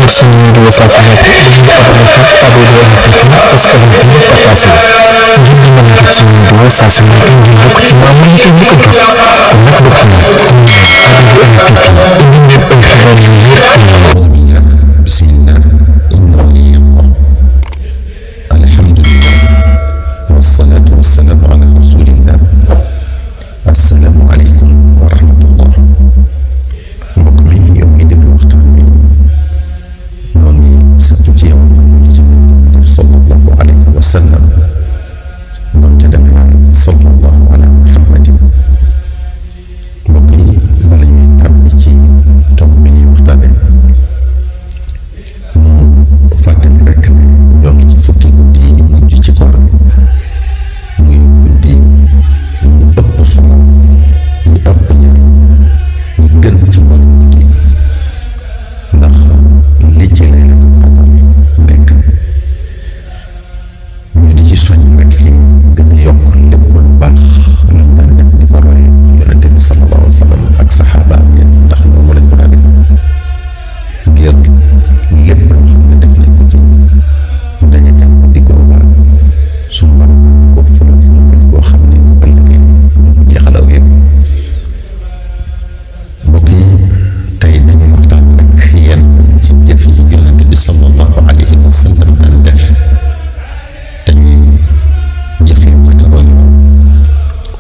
jot suñu vidéo saa su nekk dañuy abonné fii ci ABDM TV askan wi ñu partagé ngir di mën a jot suñu vidéo saa su nekk ngir bokk ci maam yi koy njëkk a jot kon nag mbokk yi ABDM TV indi leen ay xibaar yu wér bismillah inna waliyallah alhamdulillah wassalatu wassalamu ala rasulillah assalaamu aleykum wa rahmatullah mbokk mi yow mi déglu waxtaan bi noonu surtout ci yow nañu ci def sallallahu alayhi wa sallam noonu te danga naan sallallahu ala muhammadin mbokk yi bala ñuy tàbbi ci tomb bi ñuy waxtaane mu fàttali rekk ne ñoo ngi ci fukki guddi yi mujj ci koor bi muy guddi yi ëpp solo yi ëpp njariñ yi gën ci mboolem guddi ndax li ci laylatul qadr nekk ñu di ci soññ rek ci gën a yokk lépp lu baax luñ daan def di ko roy yonente bi sallallahu alayhi wa sallam ak saxaabaam yi ndax moom lañ ko daan def ngir lépp loo xam ne def nañ ko ci dañu jàng di ko baax su mbar ko fulal fu mu boo xam ne ëllëgee ñu jeexal ak yëpp mbokk yi tey dañuy waxtaan rek yenn ci jëf yi yonente bi sallallahu alayhi wa sallam daan def te ñuy jëf yu mat a roy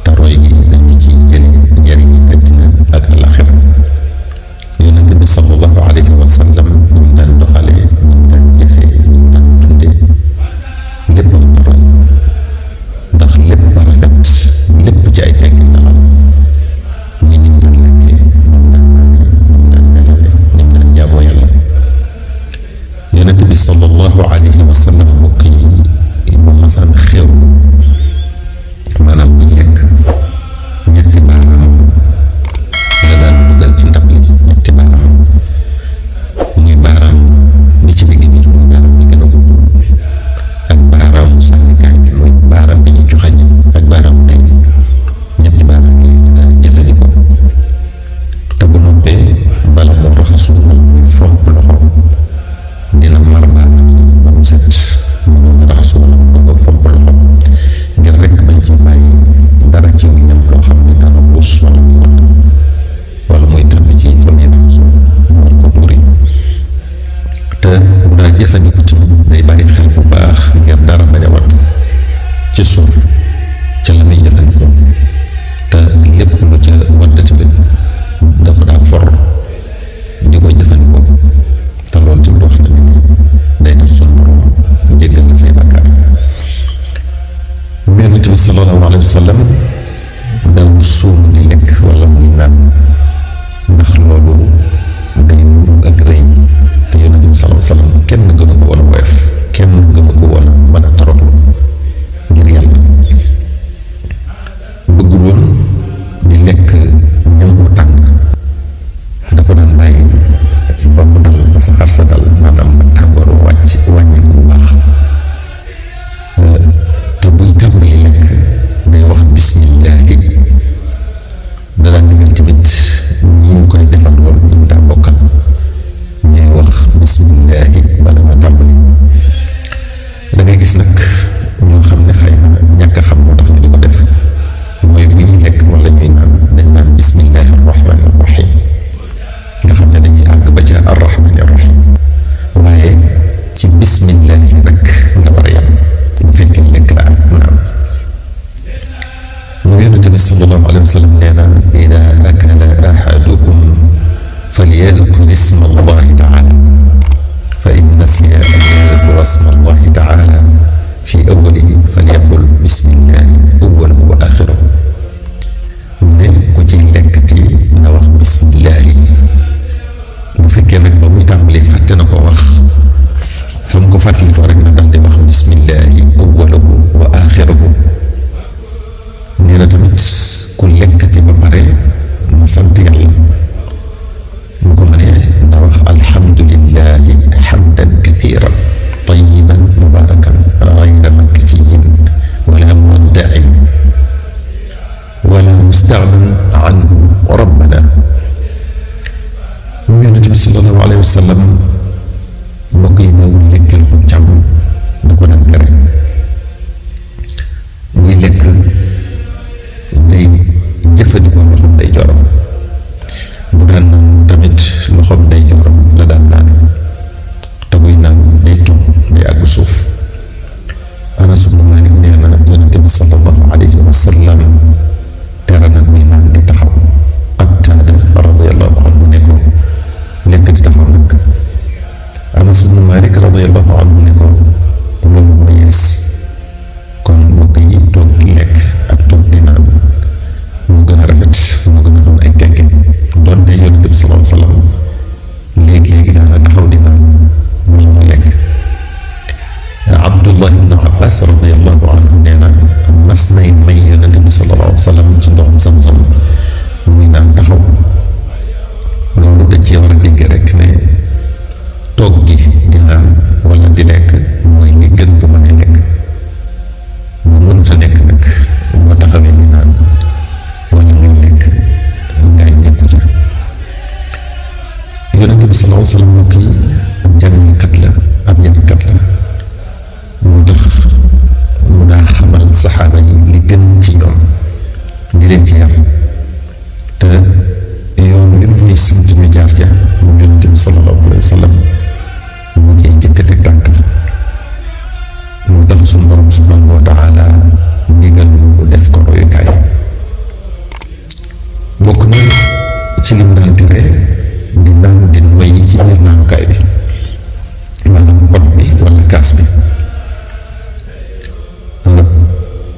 te roy gi dañu ci jëli njëriñ àddina ak alaxira yonente bi sallallahu alayhi wa sallam ñu mu daan doxalee ñu mu daan jëfee ñu mu daan dundee lépp a roy ndax lépp a rafet lépp ci ay teggin la ñi ni mu daan lekkee ni mu daan naanee ni mu daan melawee ni mu daan jaamoo yàlla yonente bi sallallahu alayhi wa sallam mbokk yi bu masaan xew maanaam bu lekk ñetti baaraam la daan dugal ci ndab li ñetti baaraam muy baaraam bi ci digg bi muy baaraam bi gën a gudd ak baaraamu sànnikaay bi muy baaraam bi ñu joxañ ak baaraamu day bi ñetti baaraam yooyu la daan jëfandikoo te bu noppee bala moo raxasu wala muy fomp loxo dina mar baaraam yi ba mu set mu doon raxasu wala mu doon fomp loxo ngir rekk bañ ci bàyyi dara ci ñam loo xam ne dana ruus wala muy wadd wala muy tàbbi ci fa muy raxasu mu war ko tuuri te bu daa jëfandiku tamit day bàyyi xel bu baax ngir dara bañ a wadd ci suuf ca la muy jëfandikoo te lépp lu ca wadd tamit da ko daa for di ko jëfandikoo te loolu tamit wax na ni day tax suñu borom jéggal na say bàkkaar Yonent bi sallallahu alayhi wa sallam daawu suum di lekk wala muy naan ndax loolu day nuru ak rëy te Yonent bi sallallahu alayhi wa sallam kenn gënu ko woon a woyof kenn gënu ko woon a mën a toroxlu ngir yàlla bëggul woon di lekk ñam bu tàng dafa daan bàyyi ba mu dal ba saxaar sa dal maanaam ba tàngooru wàññi bu baax te buy tàmbali lekk day wax bismillahi da daan digal tamit ñi ñu koy defandoo ñu mu daa bokkal ñuy wax bismillahi bala nga tàmbali da ngay gis nag ñoo xam ne xëy na ñàkk a xam moo tax ñu di ko def mooy bu ñuy lekk wala ñuy naan dañ naan bismillahi arrahmani arrahim nga xam ne dañuy àgg ba ca arrahmani arrahim waaye ci bismillahi rek nga war a yam bu fekkee lekk la ak naan moom Yonent bi sallallahu alayhi wa sallam nee na ida akala ahadukum falyadkur isma allahi taala fa in nasiya an yadkura isma allahi taala fi awwalihi falyaqul bismillahi awwalahu wa axirahu ne ku ci lekkati na wax bismillahi bu fekkee nag ba muy tàmbali fàtte na ko wax fa mu ko fàttali ko rek na daal di wax bismillahi awwalahu wa axirahu nee na tamit ku lekkati ba pare na sant yàlla bu ko mënee na wax alhamdulillahi hamdan kathiran tayyiban mubarakan ghayra makfiyin wala mudda'in wala mustaghnan anhu rabbana Yonent bi sallallahu alayhi wa sallam mbokk yi daawul lekk loxo càmmoñ da ko daan tere. muy lekk day jëfandikoo loxoom day joram bu daan naan tamit loxoom day joram la daan naan te buy naan day toog day àgg suuf. Anas ibn Malik nee na Yonent bi sallallahu alayhi wa sallam tere na muy naan di taxaw. Qattaada radiyallahu anhu ne ko lekk di taxaw nag. Anas ibn Malik radiyallahu anhu ne ko loolu moo yees. kon mbokk yi toog di lekk ak toog di naan moo gën a rafet moo gën a doon ay teggin doonte Yonent bi sallallahu alayhi wa sallam léegi-léegi daana taxaw di naan muy mu lekk. Abdullah ibn Abbas radiyallahu anhu nee na mas nay may Yonent bi sallallahu alayhi wa sallam ci ndoxum Zamzam muy naan taxaw. loolu dañ ci war a dégg rek ne toog gi di naan wala di lekk mooy li gën bu mën a nekk. bu mënut a nekk nag boo taxawee di naan wala ngay lekk ngay nekku ca. Yonent bi sallallahu alayhi wa sallam mbokk yi ab jàngalekat la ab yarkat la moo tax mu daa xamal saxaaba yi li gën ci ñoom di leen ci yar te yoon wi muy sant ñu jaar ca moom Yonent bi sallallahu alayhi wa sallam moo ciy njëkk a teg tànk moo tax suñu borom subhanahu wa taala digal mu def ko royukaay. bokk na ci lim daan tere di naan di noyyi ci biir naanukaay bi maanaam pot bi wala kaas bi.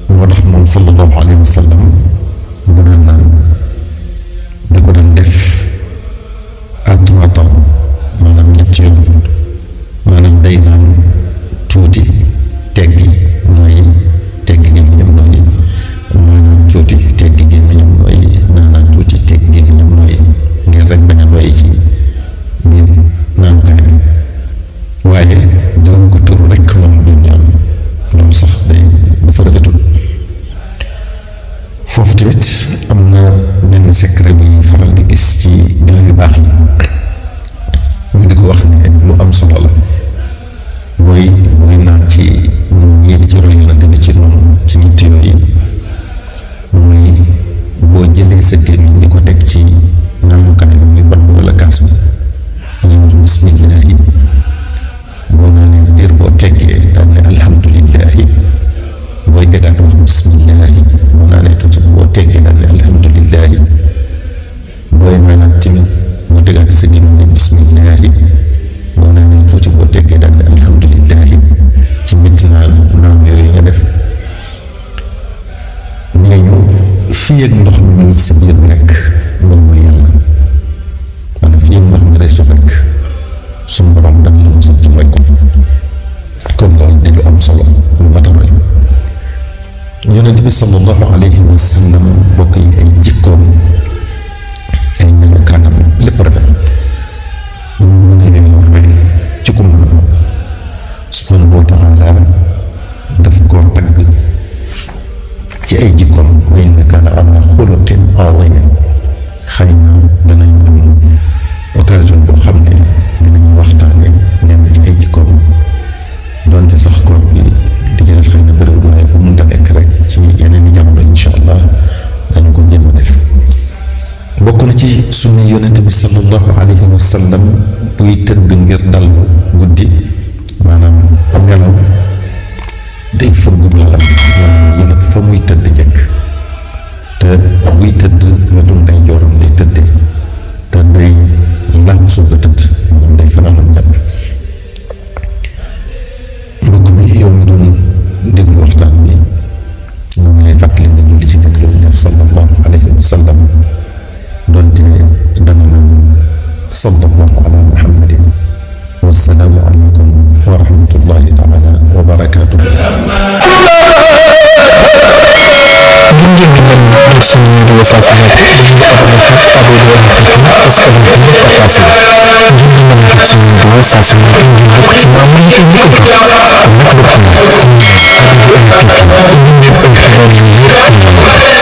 moo tax moom sallallahu alayhi wa sallam bu daan naan da ko daan def à 3 temps maanaam ñetti yoon maanaam day naan tuuti teggi nooyi teggi gémmiñam nooyi naanaan tuuti teggi gémmiñam nooyi naanaan tuuti teggi gémmiñam nooyi ngir rek bañ a nooyi ci biir naanukaay bi waaye doon ko turu rek moom du ñaan loolu sax day dafa rafetul. foofu tamit am na benn secret bu ñuy faral di gis ci gaa yu baax yi ñu di ko wax ne lu am solo la mooy naan ci ñii di ci roy Yonent bi ci noonu ci ñett yooyu mooy boo jëlee sa gémmiñ di ko teg ci naanukaay bi muy bat wala kaas bi ñu wax bismillahi boo naanee diir boo teggee daal ne alhamdulillahi booy tegaat wax bismillahi boo naanee tuuti boo teggee daal ne alhamdulillahi booy naanaat tamit boo tegaat sa gémmiñ ne bismillahi boo naanee tuuti boo teggee daal ne alhamdulillahi ci ñetti naan yooyu nga def. nee ñu fii ak ndox mi ngi sa biir bi rek loolu mooy yàlla maanaam fii ak ndox mi day sox rek suñu borom dana la musal ci mooy ko comme loolu di lu am solo lu mat a roy. Yonent bi sallallahu alayhi wa sallam bokk yi ay jikkoom ay melokaanam lépp rafet mu ne roy ci ku mu subhanahu wa taala daf koo tagg ci ay jikkoom wa innaka la ala xuluqin aziim. xëy na danañu am occasion boo xam ne dinañu waxtaane ñenn ci ay jikkoom doonte sax koor bi di ci def xëy na bëriwul waaye bu mënta nekk rek ci yeneen i jamono incha allah dañu ko jéem a def. bokk na ci sunna Yonent bi sallallahu alayhi wa sallam buy tëdd ngir dallu guddi maanaam nelaw day fëggum lalam maanaam yéen fa muy tëdd njëkk te buy tëdd wetu nday jooram day tëddee te day laam soog a tëdd moom day fanaanam jàpp. mbokk mi yow mi doon déglu waxtaan bi ñu ngi lay fàttali nga julli ci gën yow def sallallahu alayhi wa sallam doonte danga naan sallallahu ala muhammadin wassalaamu aleykum wa rahmatullahi taala wa barakaatuhu. saa su nekk dañuy abonné fii ci Abdou Infos ngir di mën a jot suñu vidéo saa su nekk ngir bokk ci membre yi koy njëkk a jot kon nag bokk na Abdou Infos indi leen ay xibaar yu wér